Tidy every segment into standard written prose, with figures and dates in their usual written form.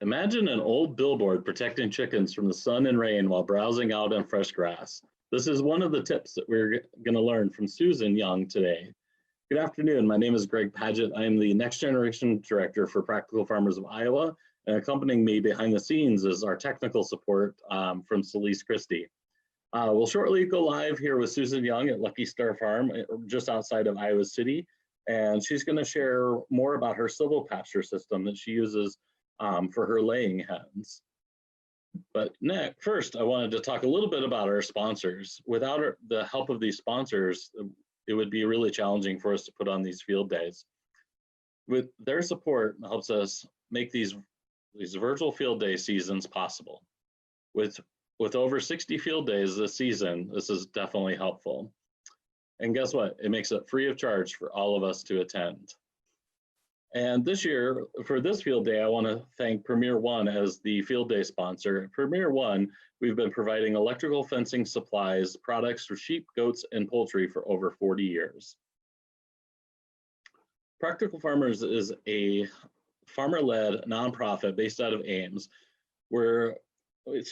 Imagine an old billboard protecting chickens from the sun and rain while browsing out on fresh grass. This is one of the tips that we're going to learn from Susan Young today. Good afternoon. My name is Greg Paget. I am the Next Generation Director for Practical Farmers of Iowa, and accompanying me behind the scenes is our technical support from Celeste Christie. We'll shortly go live here with Susan Young at Lucky Star Farm, just outside of Iowa City, and she's going to share more about her silvopasture system that she uses for her laying hens. But first, I wanted to talk a little bit about our sponsors. Without the help of these sponsors, it would be really challenging for us to put on these field days. With their support, it helps us make these virtual field day seasons possible. With over 60 field days this season, this is definitely helpful. And guess what? It makes it free of charge for all of us to attend. And this year, for this field day, I want to thank Premier One as the field day sponsor. Premier One, we've been providing electrical fencing supplies, products for sheep, goats, and poultry for over 40 years. Practical Farmers is a farmer-led nonprofit based out of Ames, where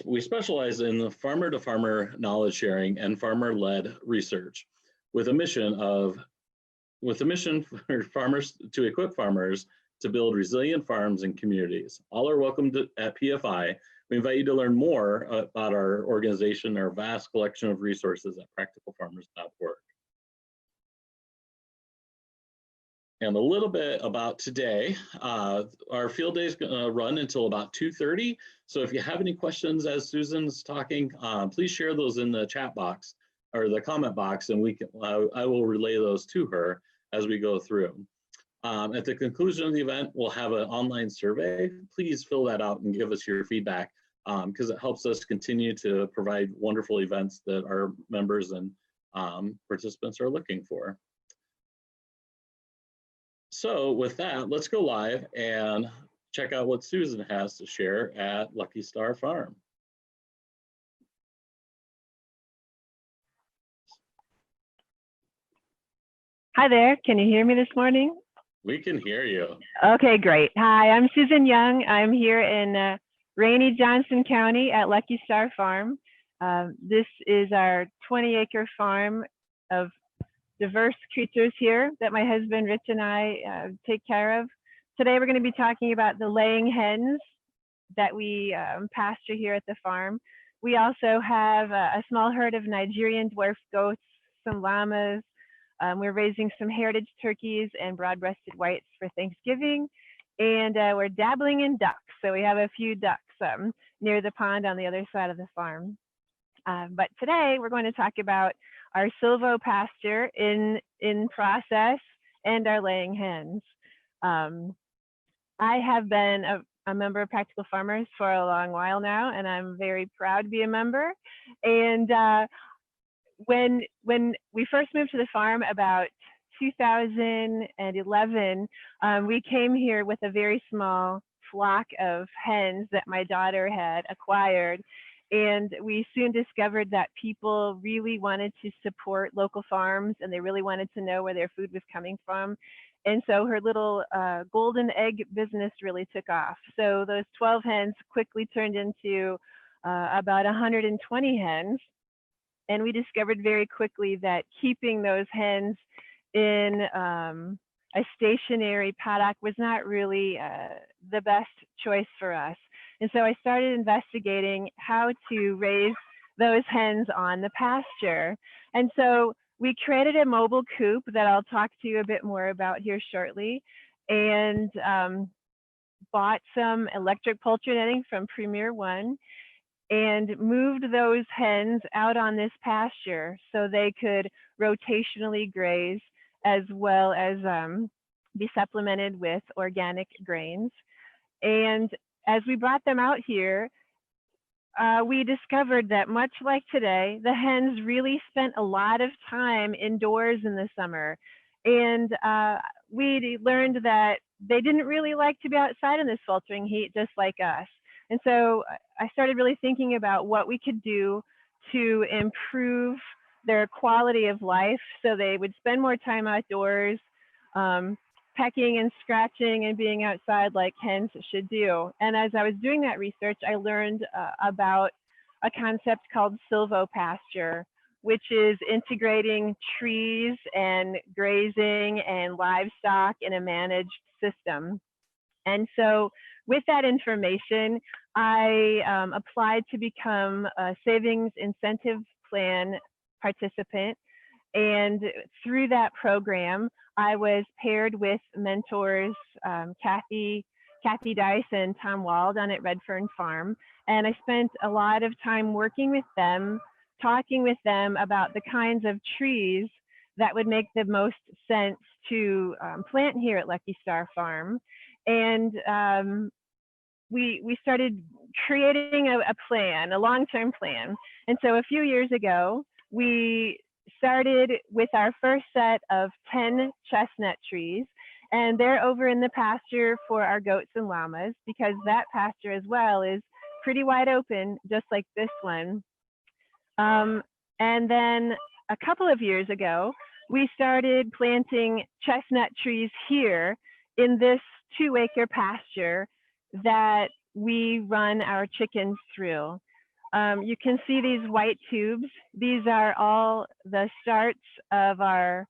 we specialize in the farmer-to-farmer knowledge sharing and farmer-led research with a mission for farmers to equip farmers to build resilient farms and communities. All are welcome at PFI. We invite you to learn more about our organization, our vast collection of resources at practicalfarmers.org. And a little bit about today. Our field day is going to run until about 2:30. So if you have any questions as Susan's talking, please share those in the chat box or the comment box, and I will relay those to her as we go through. At the conclusion of the event, we'll have an online survey. Please fill that out and give us your feedback because it helps us continue to provide wonderful events that our members and participants are looking for. So with that, let's go live and check out what Susan has to share at Lucky Star Farm. Hi there, can you hear me this morning? We can hear you. Okay, great. Hi, I'm Susan Young. I'm here in rainy Johnson County at Lucky Star Farm. This is our 20-acre farm of diverse creatures here that my husband Rich and I take care of. Today we're going to be talking about the laying hens that we pasture here at the farm. We also have a small herd of Nigerian dwarf goats, some llamas. We're raising some heritage turkeys and broad-breasted whites for Thanksgiving, and we're dabbling in ducks. So we have a few ducks near the pond on the other side of the farm. But today we're going to talk about our silvopasture in process and our laying hens. I have been a member of Practical Farmers for a long while now, and I'm very proud to be a member. And when we first moved to the farm about 2011, we came here with a very small flock of hens that my daughter had acquired. And we soon discovered that people really wanted to support local farms, and they really wanted to know where their food was coming from. And so her little golden egg business really took off. So those 12 hens quickly turned into about 120 hens. And we discovered very quickly that keeping those hens in a stationary paddock was not really the best choice for us. And so I started investigating how to raise those hens on the pasture. And so we created a mobile coop that I'll talk to you a bit more about here shortly, and bought some electric poultry netting from Premier One and moved those hens out on this pasture so they could rotationally graze as well as be supplemented with organic grains. And as we brought them out here, we discovered that much like today, the hens really spent a lot of time indoors in the summer. And we learned that they didn't really like to be outside in this sweltering heat, just like us. And so I started really thinking about what we could do to improve their quality of life so they would spend more time outdoors, pecking and scratching and being outside like hens should do. And as I was doing that research, I learned about a concept called silvopasture, which is integrating trees and grazing and livestock in a managed system. And so with that information, I applied to become a savings incentive plan participant. And through that program, I was paired with mentors, Kathy Dice and Tom Wald on at Redfern Farm. And I spent a lot of time working with them, talking with them about the kinds of trees that would make the most sense to plant here at Lucky Star Farm. And we started creating a plan, a long-term plan. And so a few years ago, we started with our first set of 10 chestnut trees, and they're over in the pasture for our goats and llamas, because that pasture as well is pretty wide open, just like this one. And then a couple of years ago, we started planting chestnut trees here in this 2-acre pasture that we run our chickens through. You can see these white tubes. These are all the starts of our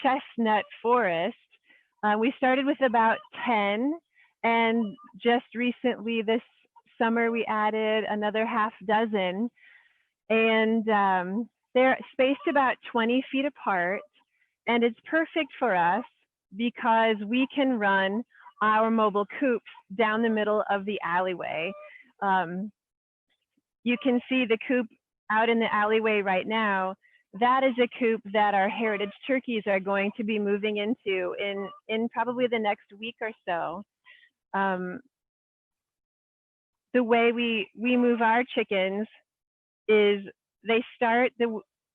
Chestnut Forest. We started with about 10, and just recently this summer we added another half dozen, and they're spaced about 20 feet apart, and it's perfect for us because we can run our mobile coops down the middle of the alleyway. You can see the coop out in the alleyway right now. That is a coop that our heritage turkeys are going to be moving into in probably the next week or so. The way we move our chickens is they start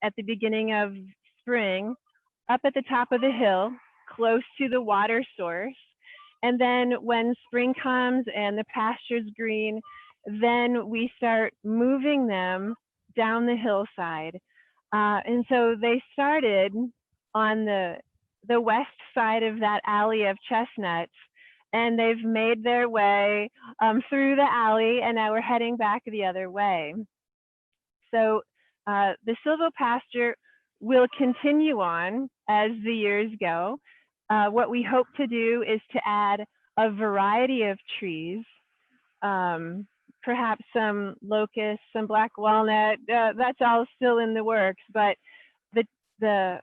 at the beginning of spring up at the top of the hill, close to the water source. And then when spring comes and the pasture's green, then we start moving them down the hillside. And so they started on the west side of that alley of chestnuts, and they've made their way through the alley, and now we're heading back the other way. So the silvopasture will continue on as the years go. What we hope to do is to add a variety of trees, perhaps some locust, some black walnut. That's all still in the works, but the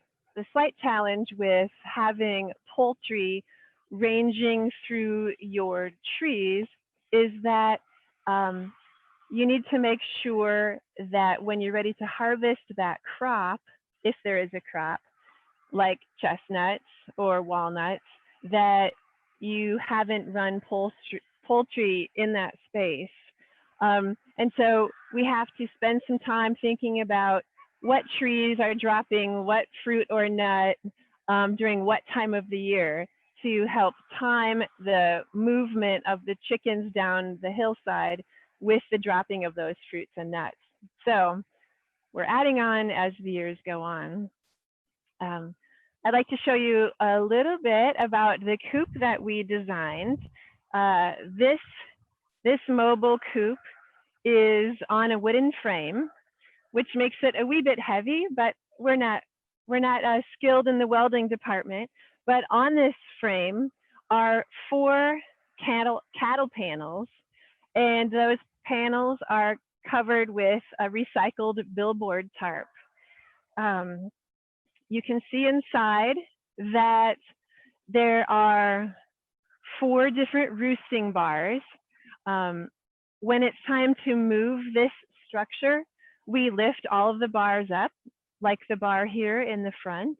slight challenge with having poultry ranging through your trees is that you need to make sure that when you're ready to harvest that crop, if there is a crop, like chestnuts or walnuts, that you haven't run poultry in that space. And so we have to spend some time thinking about what trees are dropping what fruit or nut during what time of the year to help time the movement of the chickens down the hillside with the dropping of those fruits and nuts. So we're adding on as the years go on. I'd like to show you a little bit about the coop that we designed. This mobile coop is on a wooden frame, which makes it a wee bit heavy, but we're not skilled in the welding department. But on this frame are 4 cattle panels, and those panels are covered with a recycled billboard tarp. You can see inside that there are 4 different roosting bars. When it's time to move this structure, we lift all of the bars up, like the bar here in the front.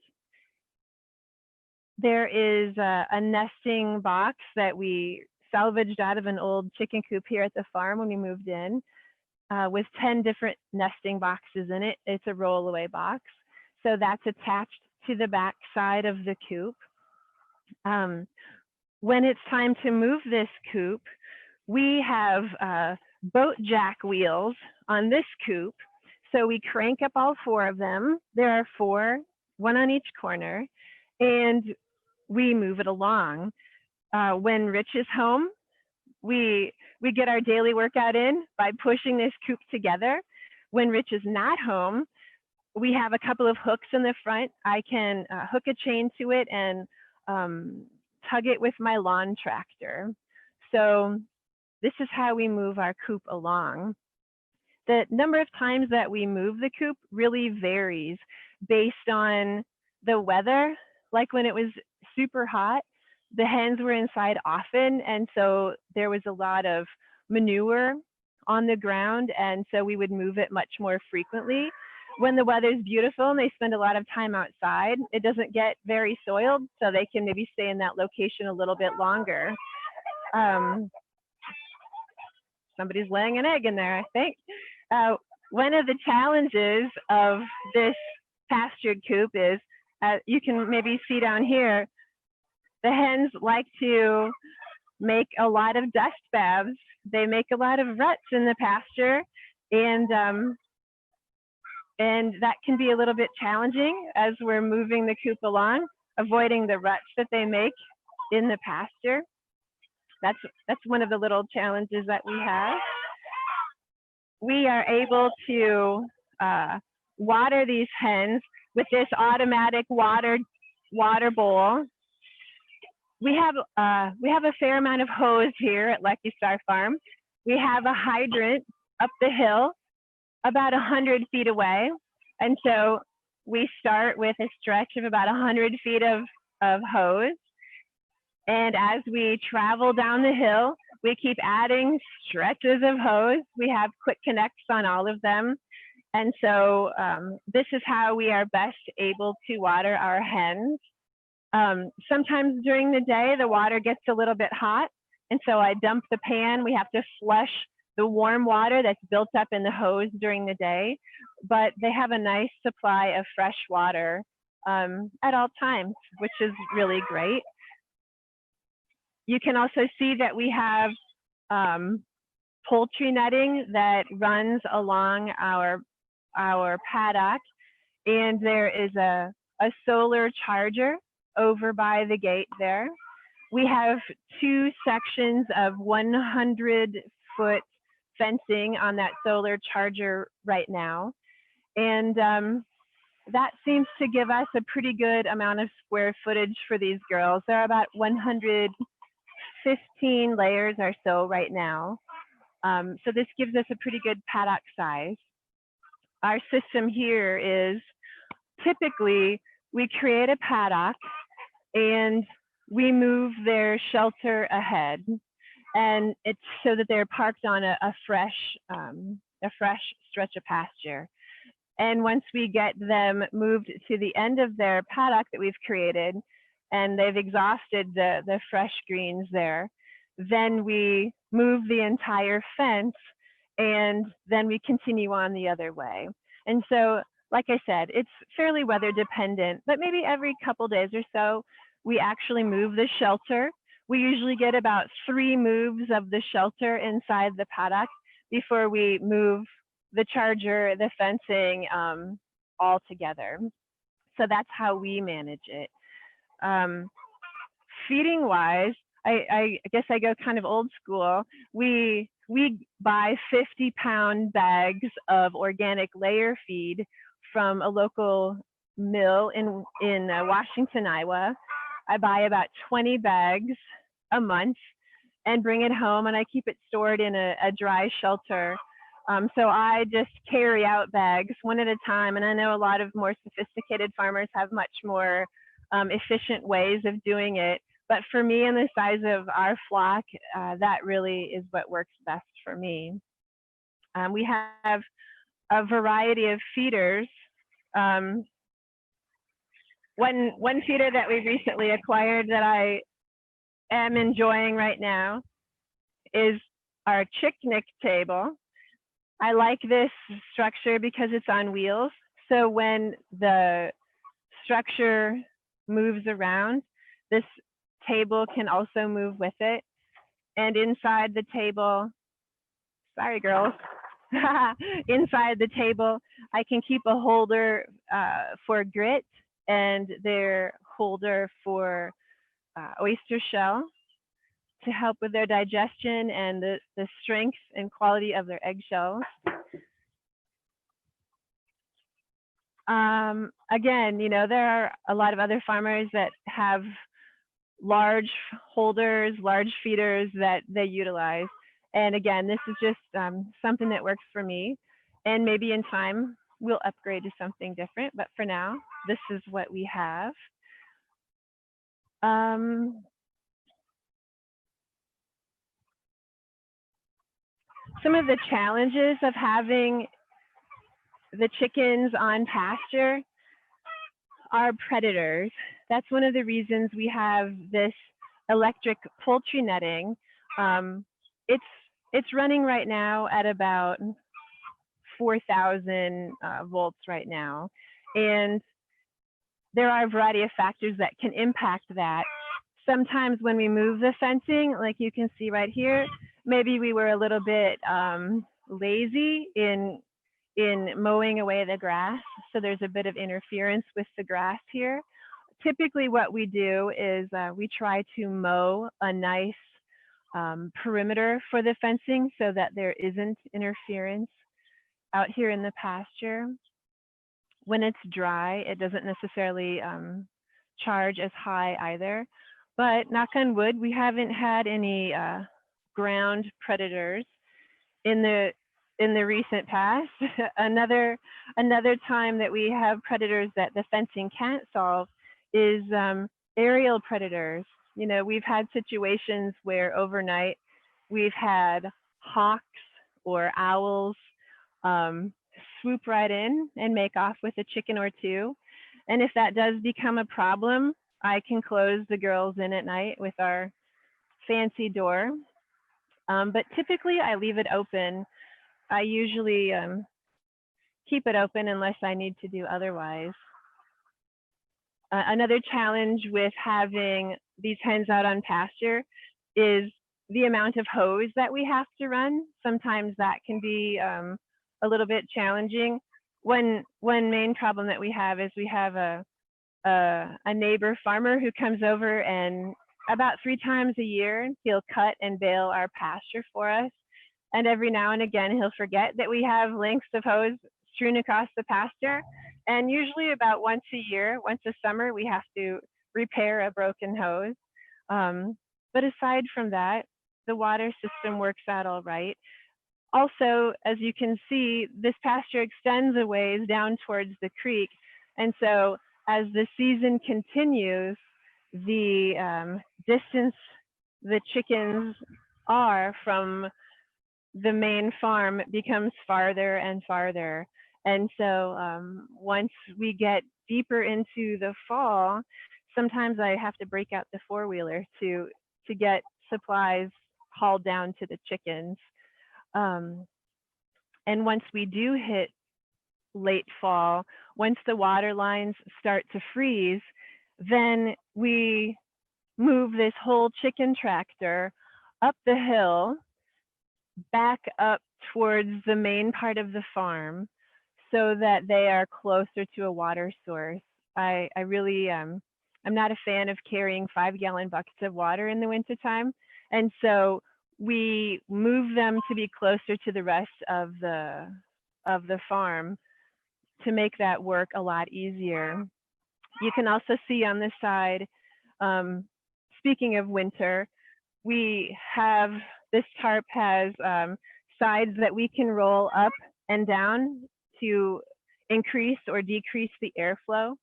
There is a nesting box that we salvaged out of an old chicken coop here at the farm when we moved in, with 10 different nesting boxes in it. It's a rollaway box. So that's attached to the back side of the coop. When it's time to move this coop, we have boat jack wheels on this coop. So we crank up all 4 of them. There are 4, 1 on each corner. And we move it along. When Rich is home, we get our daily workout in by pushing this coop together. When Rich is not home, we have a couple of hooks in the front. I can hook a chain to it and tug it with my lawn tractor. So this is how we move our coop along. The number of times that we move the coop really varies based on the weather. Like when it was super hot, the hens were inside often, and so there was a lot of manure on the ground, and so we would move it much more frequently. When the weather's beautiful and they spend a lot of time outside, it doesn't get very soiled, so they can maybe stay in that location a little bit longer. Somebody's laying an egg in there, I think. One of the challenges of this pastured coop is, you can maybe see down here, the hens like to make a lot of dust baths. They make a lot of ruts in the pasture, and that can be a little bit challenging as we're moving the coop along, avoiding the ruts that they make in the pasture. That's one of the little challenges that we have. We are able to water these hens with this automatic water bowl. We have a fair amount of hose here at Lucky Star Farm. We have a hydrant up the hill about 100 feet away. And so we start with a stretch of about 100 feet of hose. And as we travel down the hill, we keep adding stretches of hose. We have quick connects on all of them. And so this is how we are best able to water our hens. Sometimes during the day, the water gets a little bit hot. And so I dump the pan. We have to flush the warm water that's built up in the hose during the day. But they have a nice supply of fresh water at all times, which is really great. You can also see that we have poultry netting that runs along our paddock, and there is a solar charger over by the gate there. We have 2 sections of 100-foot fencing on that solar charger right now, and that seems to give us a pretty good amount of square footage for these girls. There are about 115 layers or so right now. So this gives us a pretty good paddock size. Our system here is typically we create a paddock and we move their shelter ahead, and it's so that they're parked on a fresh stretch of pasture. And once we get them moved to the end of their paddock that we've created, and they've exhausted the fresh greens there, then we move the entire fence, and then we continue on the other way. And so, like I said, it's fairly weather dependent, but maybe every couple days or so, we actually move the shelter. We usually get about 3 moves of the shelter inside the paddock before we move the charger, the fencing, all together. So that's how we manage it. Feeding wise, I guess I go kind of old school. We buy 50-pound bags of organic layer feed from a local mill in Washington, Iowa. I buy about 20 bags a month and bring it home, and I keep it stored in a dry shelter. So I just carry out bags one at a time, and I know a lot of more sophisticated farmers have much more efficient ways of doing it. But for me and the size of our flock, that really is what works best for me. We have a variety of feeders. One feeder that we recently acquired that I am enjoying right now is our chicknick table. I like this structure because it's on wheels. So when the structure moves around, this table can also move with it. And inside the table, sorry girls, inside the table, I can keep a holder for grit and their holder for oyster shell to help with their digestion and the strength and quality of their eggshells. Again, you know, there are a lot of other farmers that have large holders, large feeders that they utilize. And again, this is just something that works for me. And maybe in time, we'll upgrade to something different. But for now, this is what we have. Some of the challenges of having the chickens on pasture are predators. That's one of the reasons we have this electric poultry netting. It's running right now at about 4,000 volts right now. And there are a variety of factors that can impact that. Sometimes when we move the fencing, like you can see right here, maybe we were a little bit lazy in mowing away the grass. So there's a bit of interference with the grass here. Typically what we do is we try to mow a nice perimeter for the fencing so that there isn't interference out here in the pasture. When it's dry, it doesn't necessarily charge as high either. But knock on wood, we haven't had any ground predators in the recent past. another time that we have predators that the fencing can't solve is aerial predators. You know, we've had situations where overnight we've had hawks or owls swoop right in and make off with a chicken or two. And if that does become a problem, I can close the girls in at night with our fancy door. But typically I leave it open. I usually keep it open unless I need to do otherwise. Another challenge with having these hens out on pasture is the amount of hose that we have to run. Sometimes that can be a little bit challenging. One main problem that we have is we have a neighbor farmer who comes over, and about 3 times a year he'll cut and bale our pasture for us. And every now and again he'll forget that we have lengths of hose strewn across the pasture. And usually about once a year, once a summer, we have to repair a broken hose. But aside from that, the water system works out all right. Also, as you can see, this pasture extends a ways down towards the creek. And so as the season continues, the distance the chickens are from the main farm becomes farther and farther. And so once we get deeper into the fall, sometimes I have to break out the four-wheeler to get supplies hauled down to the chickens. And once we do hit late fall, once the water lines start to freeze, then we move this whole chicken tractor up the hill, back up towards the main part of the farm so that they are closer to a water source. I really, I'm not a fan of carrying 5-gallon buckets of water in the wintertime. And so we move them to be closer to the rest of the farm to make that work a lot easier. You can also see on this side, speaking of winter, we have, this tarp has sides that we can roll up and down to increase or decrease the airflow.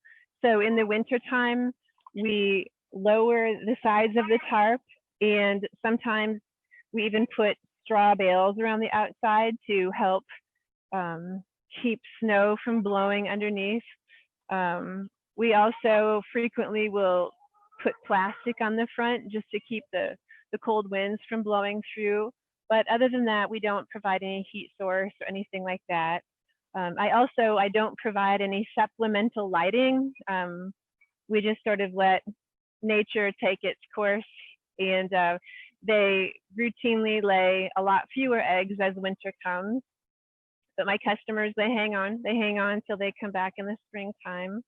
So in the wintertime, we lower the sides of the tarp, and sometimes we even put straw bales around the outside to help keep snow from blowing underneath. We also frequently will put plastic on the front just to keep the cold winds from blowing through. But other than that, we don't provide any heat source or anything like that. I don't provide any supplemental lighting. We just sort of let nature take its course, and they routinely lay a lot fewer eggs as winter comes. But my customers, they hang on till they come back in the springtime.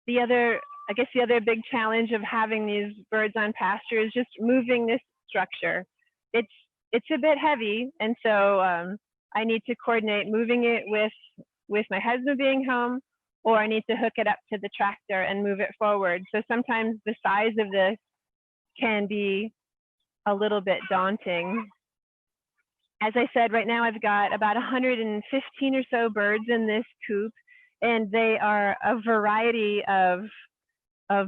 the other, I guess the other big challenge of having these birds on pasture is just moving this structure. It's a bit heavy, and so I need to coordinate moving it with my husband being home, or I need to hook it up to the tractor and move it forward. So sometimes the size of this can be a little bit daunting. As I said, right now I've got about 115 or so birds in this coop, and they are a variety of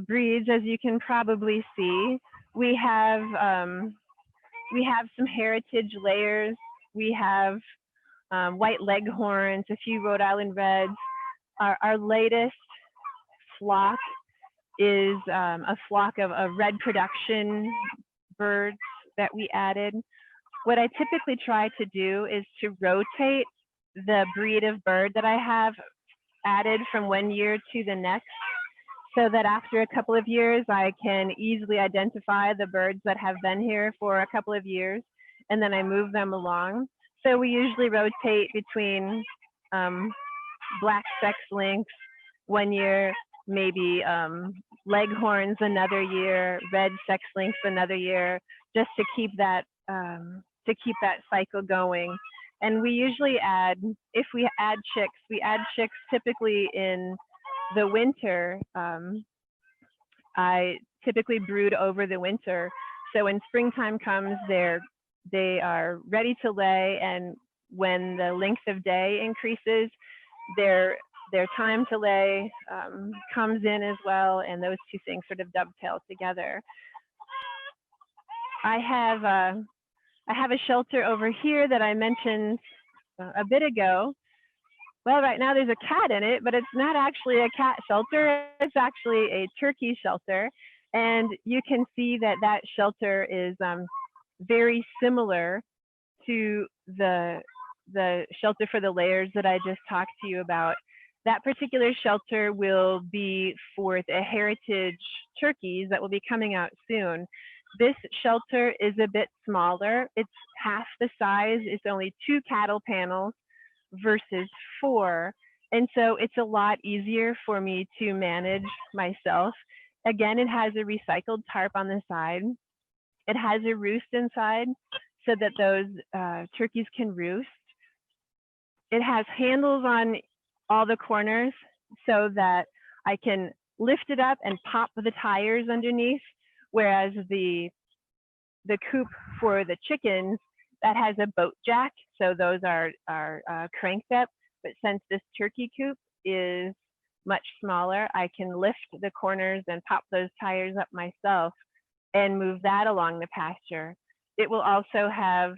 breeds, as you can probably see. We have some heritage layers. We have white leghorns, a few Rhode Island Reds. Our latest flock is a flock of red production birds that we added. What I typically try to do is to rotate the breed of bird that I have added from one year to the next, so that after a couple of years, I can easily identify the birds that have been here for a couple of years, and then I move them along. So we usually rotate between black sex lynx one year, maybe leghorns another year, red sex lynx another year, just to keep that cycle going. And we usually add, if we add chicks typically in the winter. I typically brood over the winter. So when springtime comes, they are ready to lay, and when the length of day increases, their time to lay comes in as well, and those two things sort of dovetail together. I have a shelter over here that I mentioned a bit ago. Well, right now there's a cat in it, but it's not actually a cat shelter. It's actually a turkey shelter. And you can see that that shelter is very similar to the shelter for the layers that I just talked to you about. That particular shelter will be for the heritage turkeys that will be coming out soon. This shelter is a bit smaller. It's half the size. It's only 2 cattle panels versus 4. And so it's a lot easier for me to manage myself. Again, it has a recycled tarp on the side. It has a roost inside so that those turkeys can roost. It has handles on all the corners so that I can lift it up and pop the tires underneath, whereas the coop for the chickens, that has a boat jack, so those are cranked up. But since this turkey coop is much smaller, I can lift the corners and pop those tires up myself and move that along the pasture. It will also have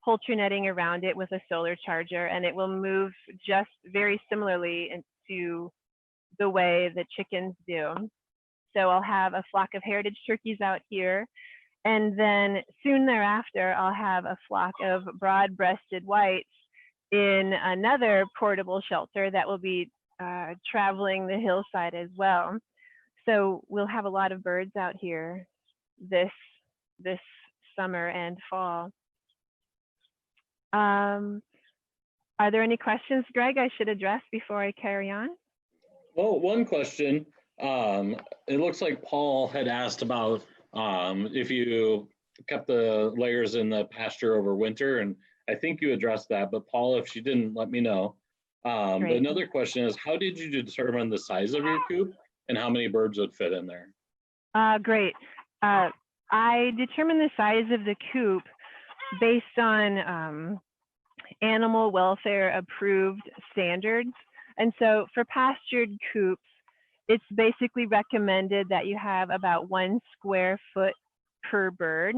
poultry netting around it with a solar charger, and it will move just very similarly to the way the chickens do. So I'll have a flock of heritage turkeys out here, and then soon thereafter, I'll have a flock of broad-breasted whites in another portable shelter that will be traveling the hillside as well. So we'll have a lot of birds out here this summer and fall. Are there any questions, Greg, I should address before I carry on? Well, one question. It looks like Paul had asked about if you kept the layers in the pasture over winter, and I think you addressed that, but Paul, if she didn't, let me know. But another question is, how did you determine the size of your coop and how many birds would fit in there? Great. I determined the size of the coop based on animal welfare approved standards. And so for pastured coops, it's basically recommended that you have about 1 square foot per bird,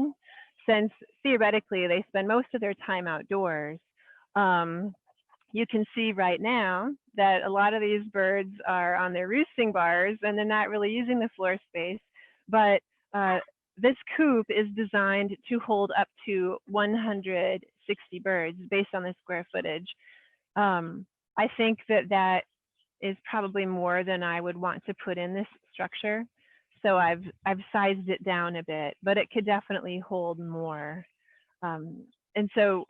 since theoretically they spend most of their time outdoors. You can see right now that a lot of these birds are on their roosting bars and they're not really using the floor space, but this coop is designed to hold up to 160 birds based on the square footage. I think that is probably more than I would want to put in this structure. So I've sized it down a bit, but it could definitely hold more. And so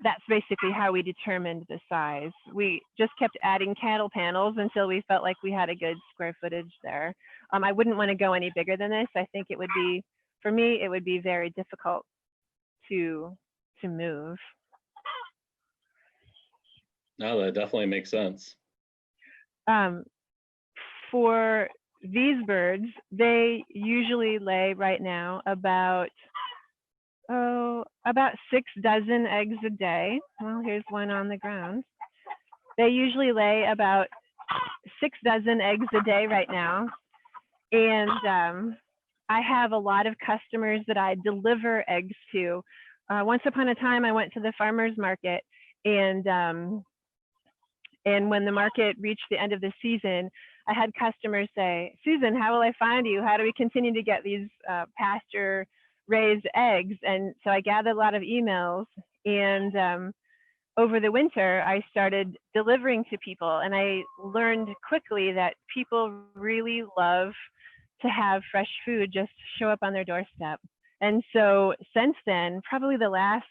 that's basically how we determined the size. We just kept adding cattle panels until we felt like we had a good square footage there. I wouldn't want to go any bigger than this. I think it would be, for me, it would be very difficult to move. No, that definitely makes sense. For these birds, they usually lay right now about 6 dozen eggs a day. Well, here's one on the ground. They usually lay about 6 dozen eggs a day right now. And I have a lot of customers that I deliver eggs to. Once upon a time, I went to the farmer's market, and when the market reached the end of the season, I had customers say, Susan, how will I find you? How do we continue to get these pasture raised eggs? And so I gathered a lot of emails, and over the winter, I started delivering to people, and I learned quickly that people really love to have fresh food just show up on their doorstep. And so since then, probably the last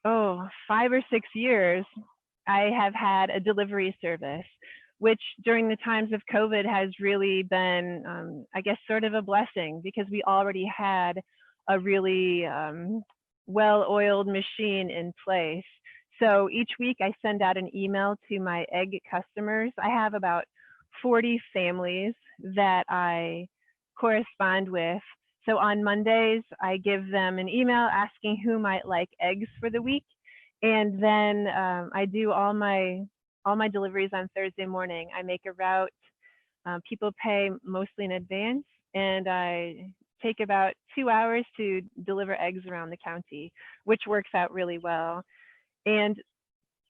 5 or 6 years, I have had a delivery service, which during the times of COVID has really been, I guess, sort of a blessing, because we already had a really well-oiled machine in place. So each week I send out an email to my egg customers. I have about 40 families that I correspond with. So on Mondays, I give them an email asking who might like eggs for the week. And then I do all my deliveries on Thursday morning. I make a route. People pay mostly in advance, and I take about 2 hours to deliver eggs around the county, which works out really well. And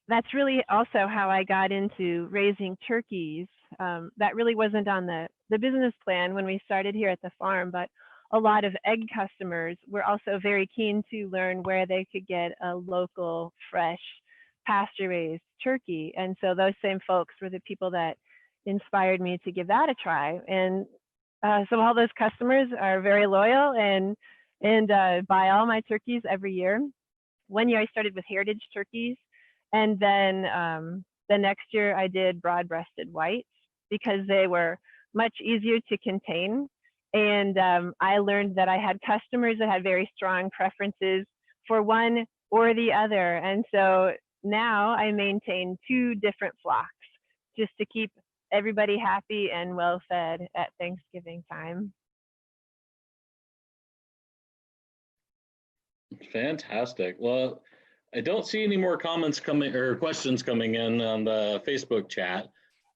that's really also how I got into raising turkeys. That really wasn't on the business plan when we started here at the farm, but a lot of egg customers were also very keen to learn where they could get a local, fresh, pasture-raised turkey. And so those same folks were the people that inspired me to give that a try. And so all those customers are very loyal and buy all my turkeys every year. One year I started with heritage turkeys, and then the next year I did broad-breasted whites because they were much easier to contain. And I learned that I had customers that had very strong preferences for one or the other. And so now I maintain 2 different flocks just to keep everybody happy and well fed at Thanksgiving time. Fantastic. Well, I don't see any more comments coming or questions coming in on the Facebook chat.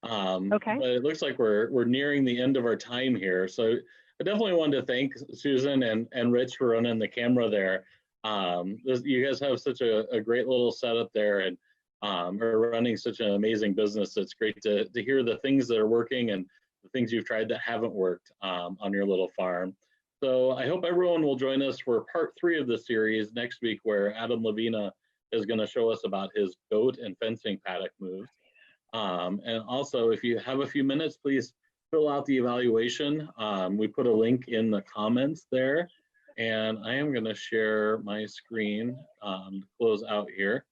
Okay. But it looks like we're nearing the end of our time here. So I definitely wanted to thank Susan and Rich for running the camera there. You guys have such a great little setup there, and are running such an amazing business. It's great to hear the things that are working and the things you've tried that haven't worked on your little farm. So I hope everyone will join us for part 3 of the series next week, where Adam Levina is going to show us about his goat and fencing paddock moves. And also, if you have a few minutes, please fill out the evaluation. We put a link in the comments there, and I am going to share my screen to close out here.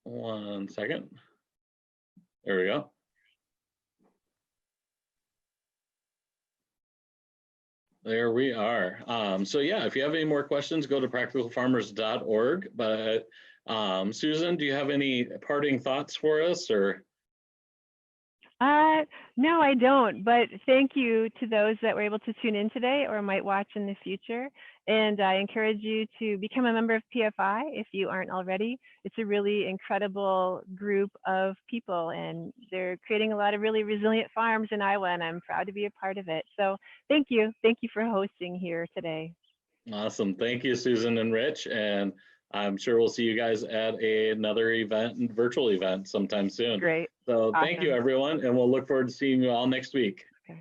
One second. There we go. There we are. So yeah, if you have any more questions, go to practicalfarmers.org. But Susan, do you have any parting thoughts for us, or? No, I don't, but thank you to those that were able to tune in today or might watch in the future. And I encourage you to become a member of PFI if you aren't already. It's a really incredible group of people, and they're creating a lot of really resilient farms in Iowa, and I'm proud to be a part of it. So thank you. Thank you for hosting here today. Awesome. Thank you, Susan and Rich. And I'm sure we'll see you guys at another event, virtual event sometime soon. Great. So Awesome. Thank you, everyone. And we'll look forward to seeing you all next week.